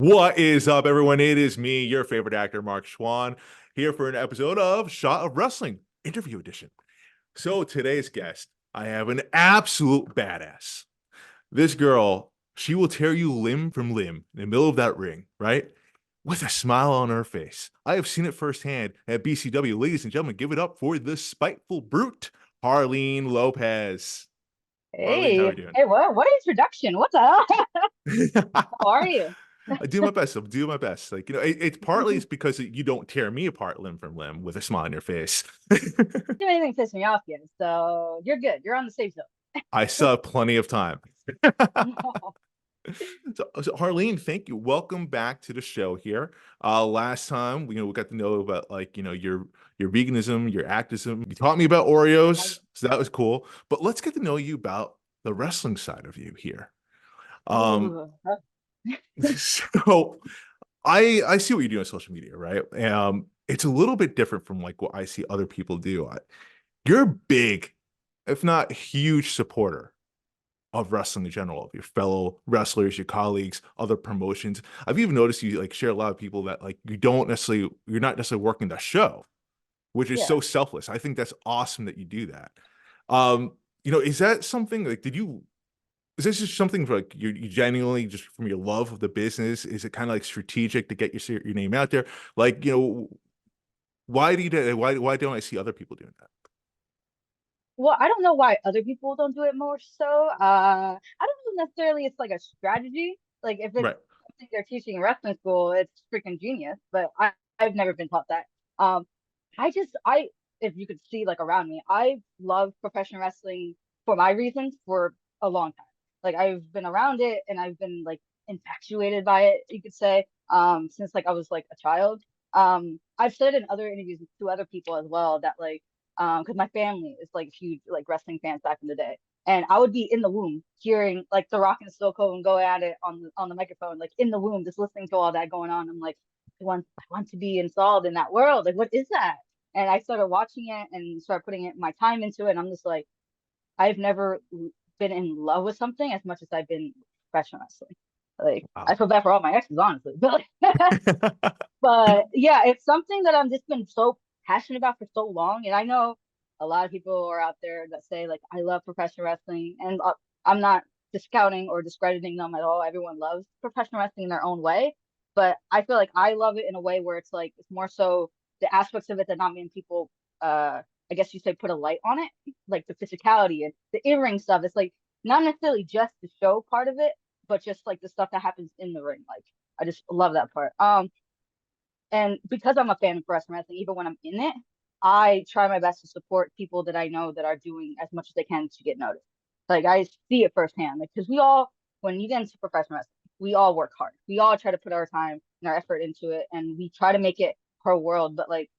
What is up, everyone? It is me, your favorite actor, Marc Chouen, here for an episode of Shot of Wrestling Interview Edition. So, today's guest, I have an absolute badass. This girl, she will tear you limb from limb in the middle of that ring, right? With a smile on her face. I have seen it firsthand at BCW. Ladies and gentlemen, give it up for the spiteful brute, Harleen Lopez. Harleen, how are Hey, you doing? hey, what introduction? What the hell? How are you? I do my best. I'll do my best. Like, it's partly it's because you don't tear me apart limb from limb with a smile on your face. You didn't even piss me off yet, so you're good. You're on the safe I still have plenty of time. zone. So Harleen, thank you. Welcome back to the show here. Last time, we got to know about like, your veganism, your activism. You taught me about Oreos, so that was cool. But let's get to know you about the wrestling side of you here. Um, Ooh, so I see what you do on social media, right? It's a little bit different from like what I see other people do. You're a big, if not huge, supporter of wrestling in general, of your fellow wrestlers, your colleagues, other promotions. I've even noticed you like share a lot of people that like you're not necessarily working the show, which is yeah. so selfless. I think that's awesome that you do that. Is that something like is this just something for like you genuinely just from your love of the business? Is it kind of like strategic to get your name out there? Like, why do you do why don't I see other people doing that? Well, I don't know why other people don't do it more so. I don't know necessarily it's like a strategy. Like if it's Right. something they're teaching in wrestling school, it's freaking genius. But I've never been taught that. Um, I if you could see like around me, I love professional wrestling for my reasons for a long time. Like I've been around it and I've been like infatuated by it, you could say, since like I was like a child. I've said in other interviews to other people as well that like because my family is like huge like wrestling fans back in the day. And I would be in the womb hearing like The Rock and Stone Cold go at it on the microphone, like in the womb, just listening to all that going on. I'm like, I want to be installed in that world. Like, what is that? And I started watching it and started putting my time into it. And I'm just like, I've never been in love with something as much as I've been professional wrestling. Like, I Wow. feel bad for all my exes, honestly. But yeah, it's something that I've just been so passionate about for so long. And I know a lot of people are out there that say, like, I love professional wrestling. And I'm not discounting or discrediting them at all. Everyone loves professional wrestling in their own way. But I feel like I love it in a way where it's like, it's more so the aspects of it that not many people, I guess you say, put a light on it, like the physicality and the in-ring stuff. It's like not necessarily just the show part of it, but just like the stuff that happens in the ring. Like, I just love that part. And because I'm a fan of professional wrestling, even when I'm in it, I try my best to support people that I know that are doing as much as they can to get noticed. Like I see it firsthand. Like because we all, when you get into professional wrestling, we all work hard. We all try to put our time and our effort into it, and we try to make it per world. But like,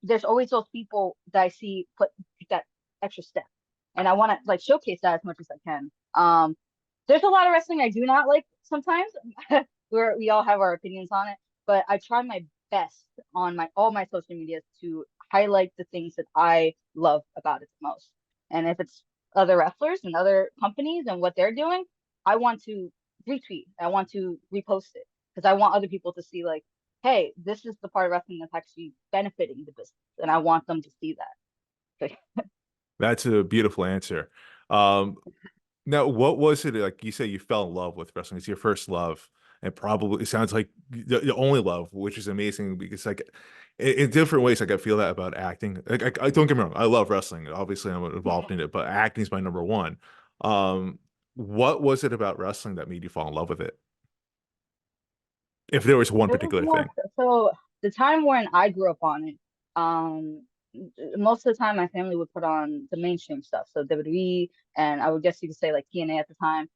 there's always those people that I see put that extra step, and I want to like showcase that as much as I can. There's a lot of wrestling I do not like sometimes. Where we all have our opinions on it, but I try my best on my all my social medias to highlight the things that I love about it the most. And if it's other wrestlers and other companies and what they're doing, I want to retweet. I want to repost it because I want other people to see like, hey, this is the part of wrestling that's actually benefiting the business, and I want them to see that. That's a beautiful answer. Um, Now, what was it like? You say you fell in love with wrestling. It's your first love, and probably it sounds like the only love, which is amazing because like in different ways, like I feel that about acting. Like I don't get me wrong, I love wrestling. Obviously, I'm involved in it, but acting is my number one. Um, what was it about wrestling that made you fall in love with it? If there was one It was particular more thing. so the time when I grew up on it. Most of the time, my family would put on the mainstream stuff, so WWE, and I would guess you could say like TNA at the time.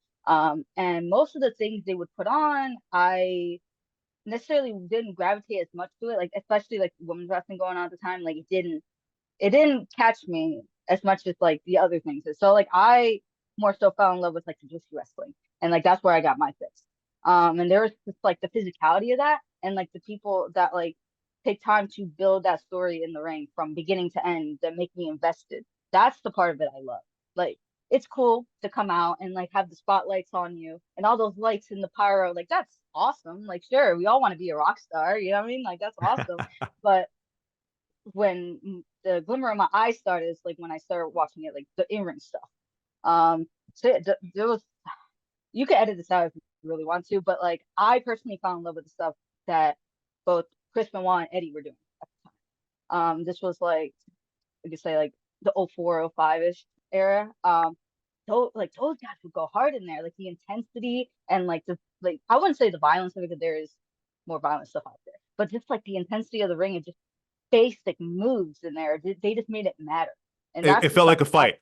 And most of the things they would put on, I necessarily didn't gravitate as much to it, like especially like women's wrestling going on at the time. Like it didn't catch me as much as like the other things. So like I more so fell in love with like the Juicy wrestling, and like that's where I got my fix. And there was just like the physicality of that, and like the people that like take time to build that story in the ring from beginning to end that make me invested. That's the part of it I love. Like it's cool to come out and like have the spotlights on you and all those lights and the pyro. Like awesome. Like, sure, we all want to be a rock star, you know what I mean? Like, that's awesome. But when the glimmer of my eye started is like when I started watching it, like the in-ring stuff. So there was, you could edit this out if you really want to, but like I personally fell in love with the stuff that both Chris Benoit and Eddie were doing at the time. This was like, you could say like the 04, 05-ish era. Those guys would go hard in there, like the intensity and like the, like I wouldn't say the violence of it because there is more violent stuff out there, but just like the intensity of the ring and just basic moves in there, they just made it matter. And It, that's it the felt stuff like a I, fight.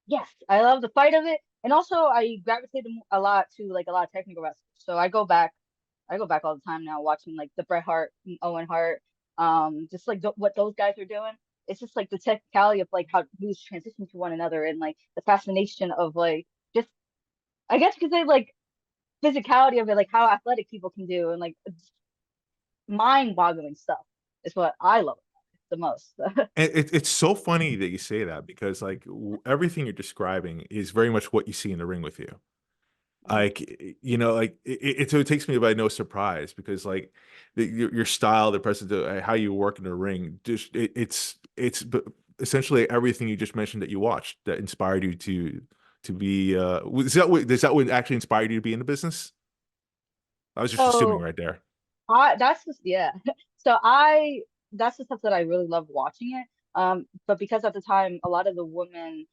yes, I love the fight of it. And also I gravitated a lot to like a lot of technical wrestling. So I go back all the time now watching like the Bret Hart and Owen Hart, just like what those guys are doing. It's just like the technicality of like how moves transition to one another and like the fascination of like just, I guess you could say like physicality of it, like how athletic people can do and like mind-boggling stuff is what I love the most. And it's so funny that you say that because like everything you're describing is very much what you see in the ring with you. Like like so it takes me by no surprise because like your style, the presence, how you work in the ring, just essentially everything you just mentioned that you watched that inspired you to be. Is that what actually inspired you to be in the business? I was just assuming So right there. that's just, yeah. So I that's the stuff that I really love watching it. But because at the time a lot of the women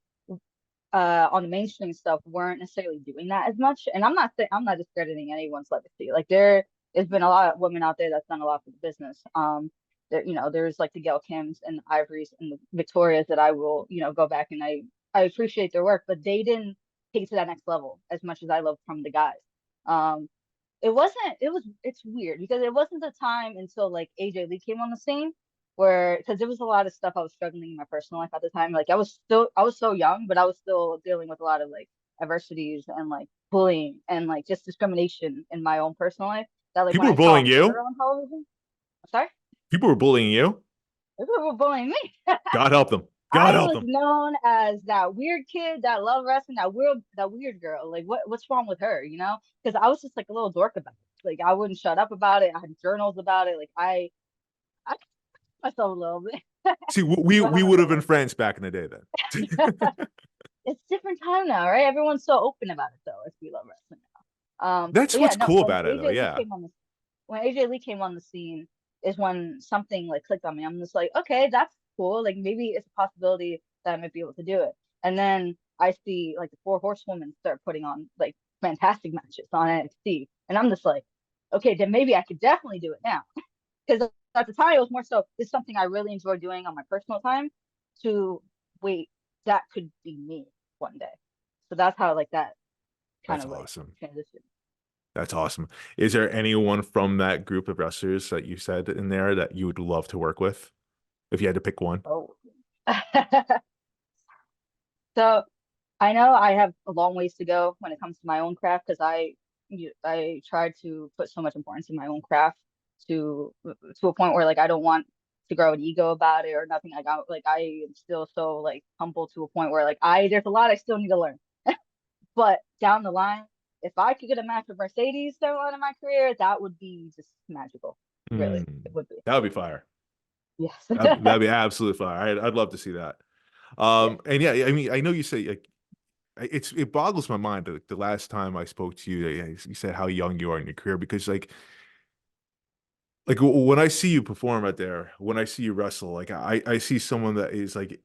on the mainstream stuff weren't necessarily doing that as much. And I'm not saying, I'm not discrediting anyone's legacy. Like there has been a lot of women out there that's done a lot for the business. There, there's like the Gail Kims and the Ivories and the Victorias that I will, go back and I appreciate their work, but they didn't take it to that next level as much as I love from the guys. Um, it's weird because it wasn't the time until like AJ Lee came on the scene where, because there was a lot of stuff I was struggling in my personal life at the time. Like I was so young, but I was still dealing with a lot of like adversities and like bullying and like just discrimination in my own personal life. That like when People were I saw bullying her you. on television, I'm sorry, People were bullying you. people were bullying me. God help them. God I help was them. known as that weird kid that loved wrestling, that weird girl. Like what's wrong with her, you know? Because I was just like a little dork about it. Like I wouldn't shut up about it. I had journals about it. Like I myself a little bit. See, we But would have been friends back in the day then. it's different time now, right? Everyone's so open about it though, if we love wrestling now. That's But yeah, what's no, cool about it, though. Yeah. When AJ Lee came on the scene is when something like clicked on me. I'm just like, okay, that's cool. Like maybe it's a possibility that I might be able to do it. And then I see like the four horsewomen start putting on like fantastic matches on NXT. And I'm just like, okay, then maybe I could definitely do it now. Because at the time it was more so it's something I really enjoy doing on my personal time to wait, that could be me one day. So that's how like that kind That's of like awesome. transition. That's awesome. Is there anyone from that group of wrestlers that you said in there that you would love to work with if you had to pick one? Oh. So I know I have a long ways to go when it comes to my own craft because I try to put so much importance in my own craft to a point where like I don't want to grow an ego about it or nothing. Like I am still so like humble to a point where like I there's a lot I still need to learn. But down the line, if I could get a match with Mercedes down the line in my career, that would be just magical. Really, Mm, it would be. that would be fire. Yes. That'd be absolute fire. I'd love to see that. Yeah. And yeah, I mean, I know you say like it boggles my mind that the last time I spoke to you, you said how young you are in your career because when I see you perform out there, when I see you wrestle, like I see someone that is like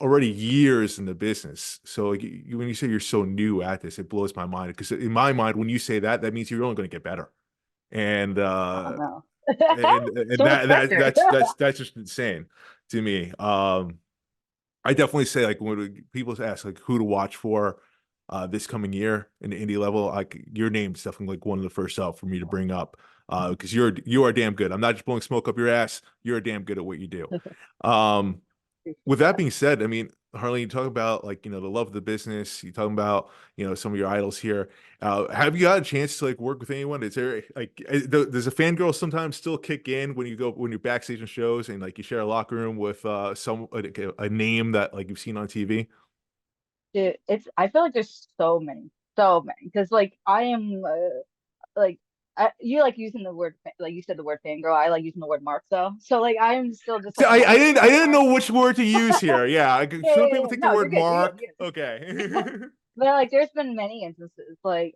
already years in the business. So like when you say you're so new at this, it blows my mind because in my mind, when you say that, that means you're only going to get better. And Oh no. and So much pressure. that's just insane to me. I definitely say like when people ask like who to watch for this coming year in the indie level, like your name's definitely like one of the first out for me to bring up because you are damn good. I'm not just blowing smoke up your ass. You're damn good at what you do. Um, with that being said, I mean, Harleen, you talk about like the love of the business. You talking about some of your idols here. Have you got a chance to like work with anyone? Is there like does a fangirl sometimes still kick in when you're backstage in shows and like you share a locker room with a name that like you've seen on TV? Dude, I feel like there's so many because like I am like You like using the word like you said the word fangirl. I like using the word Mark though. So like I'm still just So like a Mark I fan. didn't know which word to use here. Yeah, Yeah, some yeah, people yeah. take the No, you're word good. You're good. Mark. You're good. Okay. But like there's been many instances like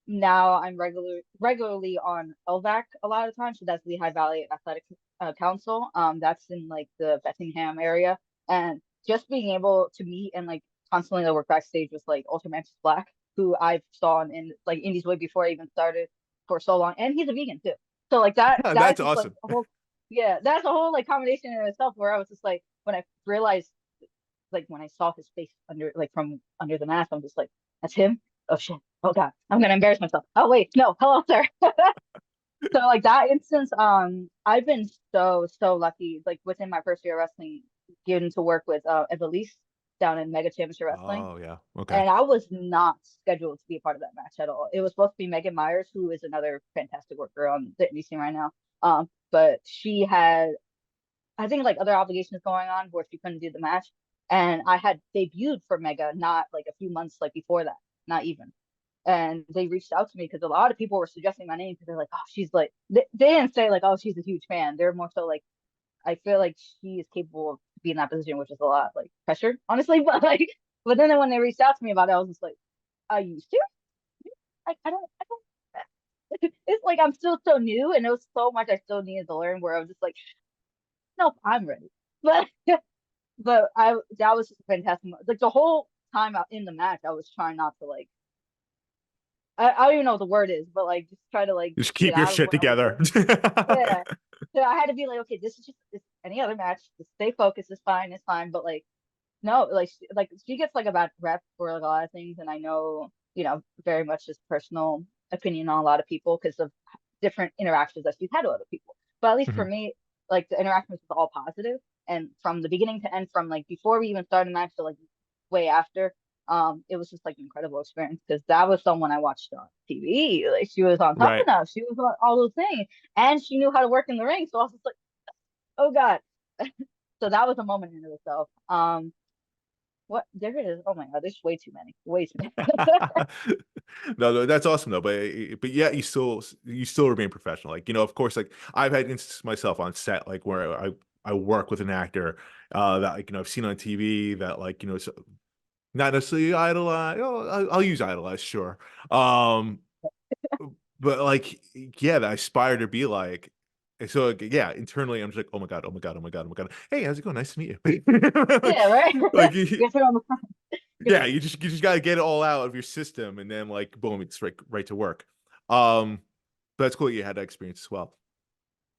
now I'm regularly on LVAC a lot of times. So that's the High Valley Athletic Council. That's in like the Effingham area. And just being able to meet and like constantly like, work backstage with like Ultramantis Black, who I saw in like Indies way before I even started for so long. And he's a vegan too. So like That's that's just like awesome. a whole yeah, that's a whole like combination in itself where I was just like when I realized like when I saw his face under like from under the mask, I'm just like, that's him. Oh shit. Oh god. I'm gonna embarrass myself. Oh wait, no. Hello, sir. So like that instance, I've been so lucky. Like within my first year of wrestling, getting to work with Evelise down in Mega Championship Wrestling, Oh yeah. Okay. and I was not scheduled to be a part of that match at all. It was supposed to be Megan Myers, who is another fantastic worker on the indie scene right now. But she had I think like other obligations going on where she couldn't do the match. And I had debuted for Mega not like a few months like before that, not even. And they reached out to me because a lot of people were suggesting my name because they're like, oh, she's like they didn't say like, oh, she's a huge fan. They're more so like, I feel like she is capable of being in that position, which is a lot like pressure, honestly. But then when they reached out to me about it, I was just like, are you serious? I don't. It's like I'm still so new, and it was so much I still needed to learn. Where I was just like, nope, I'm ready. But but that was just a fantastic. Like the whole time out in the match, I was trying not to like I don't even know what the word is, but like just try to like Just get keep your out of shit what I was together. doing. Yeah. So I had to be like, okay, this is just it's any other match. Just stay focused. It's fine. But like no, like she gets like a bad rep for like, a lot of things, and I know very much just personal opinion on a lot of people because of different interactions that she's had with other people. But at least for Mhm. me, like the interaction was all positive, and from the beginning to end, from like before we even started the match to like way after, it was just like an incredible experience because that was someone I watched on TV. Like she was on Tough Right. Enough, she was on all those things, and she knew how to work in the ring. So I was just like, oh god. So that was a moment in itself. What there it is. Oh my god, there's way too many. Way too many. No, that's awesome though. But yeah, you still remain professional. Like, of course, like I've had instances myself on set, like where I work with an actor that like, I've seen on TV that like, so not necessarily idolize. I'll use idolize, sure. Um, but like, yeah, that I aspire to be like. And so like, yeah, internally, I'm just like, oh my god, oh my god, oh my god, oh my god. Hey, how's it going? Nice to meet you. Yeah, right. like, Get it on the front. yeah, you just gotta get it all out of your system, and then like boom, it's right to work. Um, but that's cool. You had that experience as well.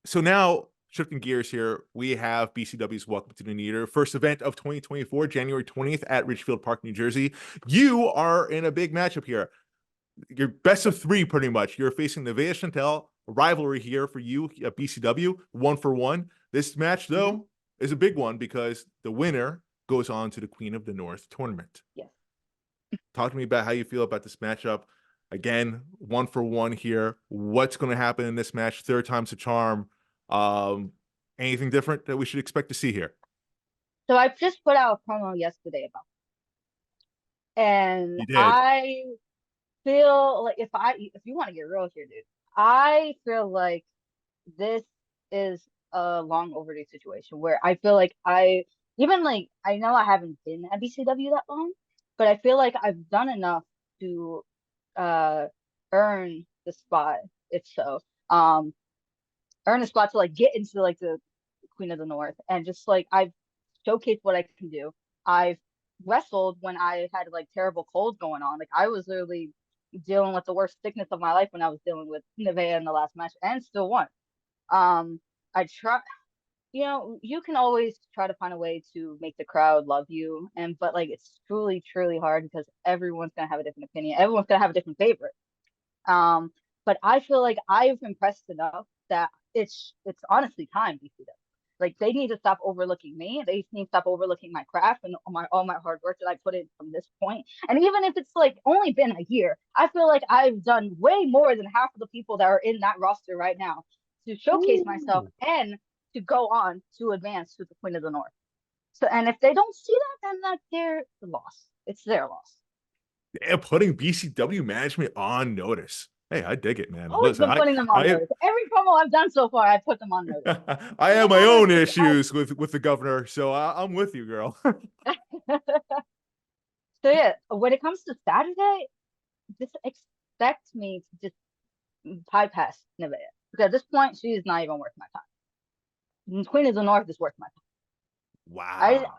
So now shifting gears here, we have BCW's Welcome to the Theater, first event of 2024, January 20th at Ridgefield Park, New Jersey. You are in a big matchup here. Your best of three, pretty much. You're facing Nevaeh Chantelle, a rivalry here for you at BCW, 1-for-1. This match, Hmm. though, is a big one because the winner goes on to the Queen of the North tournament. Yes. Talk to me about how you feel about this matchup. Again, 1-for-1 here. What's going to happen in this match? Third time's a charm. Um, Anything different that we should expect to see here? So I just put out a promo yesterday about, and You did. I feel like if you want to get real here, dude, I feel like this is a long overdue situation where I feel like I know I haven't been at BCW that long, but I feel like I've done enough to uh earn the spot, if so. Um earn a spot to like get into like the Queen of the North and just like I've showcased what I can do. I've wrestled when I had like terrible colds going on. Like I was literally dealing with the worst sickness of my life when I was dealing with Nevaeh in the last match and still won. Um I try you can always try to find a way to make the crowd love you and but like it's truly hard because everyone's gonna have a different opinion. Everyone's gonna have a different favorite. Um, but I feel like I've impressed enough that it's honestly time to see them. Like they need to stop overlooking me. They need to stop overlooking my craft and all my hard work that I put in from this point. And even if it's like only been a year, I feel like I've done way more than half of the people that are in that roster right now to showcase myself Ooh. and to go on to advance to the Queen of the North. So and if they don't see that, then that's their loss. It's their loss. And putting BCW management on notice. Hey, I dig it, man. Always Listen, been putting them on I notice. Every promo I've done so far, I put them on notice. I No have my matter own if issues with the governor, so I'm with you, girl. So yeah, when it comes to Saturday, just expect me to just bypass Nevaeh. Because at this point, she is not even worth my time. Queen of the North is worth my time. Wow.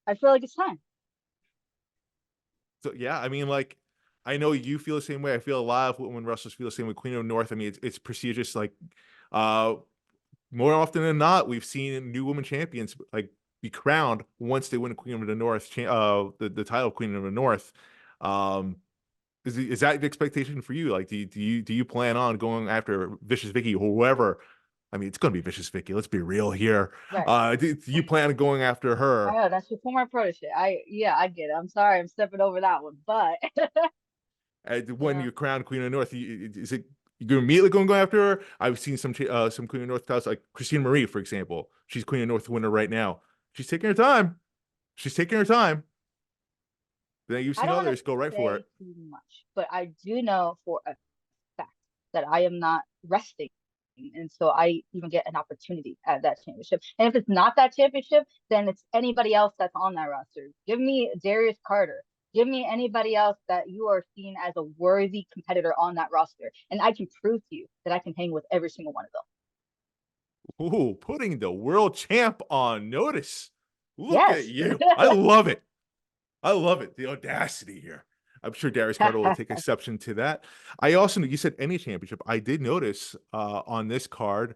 I feel like it's time. So yeah, I mean, like, I know you feel the same way. I feel a lot of women wrestlers feel the same way. Queen of the North. I mean, it's prestigious. Like, uh, more often than not, we've seen new women champions like be crowned once they win Queen of the North, the title of Queen of the North. Um, is that the expectation for you? Like, do you plan on going after Vicious Vicky or whoever? I mean, it's going to be Vicious Vicky. Let's be real here. Right. Do you plan on going after I her? know that's your former protege. Yeah, I get it. I'm sorry, I'm stepping over that one, but you When know, you crown Queen of the North, is it you're immediately going to go after her? I've seen some Queen of the North titles, like Christine Marie, for example. She's Queen of the North winner right now. She's taking her time. She's taking her time. Then you've I seen don't want to others go right for it. say too much, but I do know for a fact that I am not resting until I even get an opportunity at that championship. And if it's not that championship, then it's anybody else that's on that roster. Give me Darius Carter. Give me anybody else that you are seen as a worthy competitor on that roster. And I can prove to you that I can hang with every single one of them. Ooh, putting the world champ on notice. Look at Yes. you. I love it. I love it. The audacity here. I'm sure Darius Carter will take exception to that. I also, you said any championship. I did notice on this card,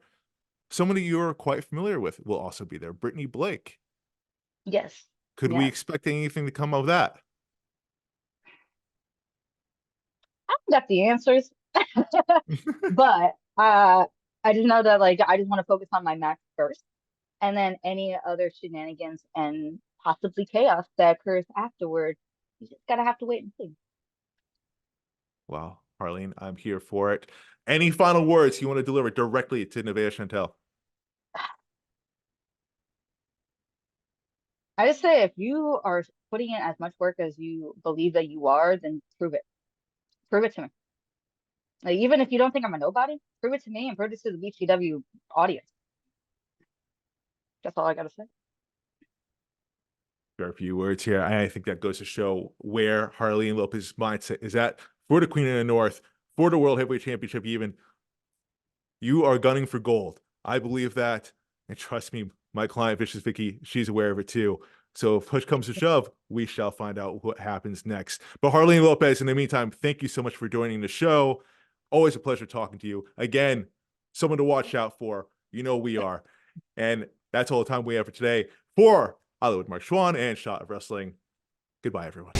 somebody you're quite familiar with will also be there. Brittany Blake. Yes. Could we Yes. expect anything to come of that? I haven't got the answers, but I just know that like I just want to focus on my match first, and then any other shenanigans and possibly chaos that occurs afterward, you just gotta have to wait and see. Wow, Harleen, I'm here for it. Any final words you want to deliver directly to Nevaeh Chantelle? I just say if you are putting in as much work as you believe that you are, then prove it. Prove it to me. Like even if you don't think I'm a nobody, prove it to me and prove it to the BCW audience. That's all I gotta say. There are a few words here. I think that goes to show where Harleen Lopez's mindset is at for the Queen of the North, for the World Heavyweight Championship, even. You are gunning for gold. I believe that. And trust me, my client, Vicious Vicky, she's aware of it too. So if push comes to shove, we shall find out what happens next. But Harleen Lopez, in the meantime, thank you so much for joining the show. Always a pleasure talking to you. Again, someone to watch out for. You know we are. And that's all the time we have for today. For Hollywood Marc Chouen and Shot of Wrestling, goodbye, everyone.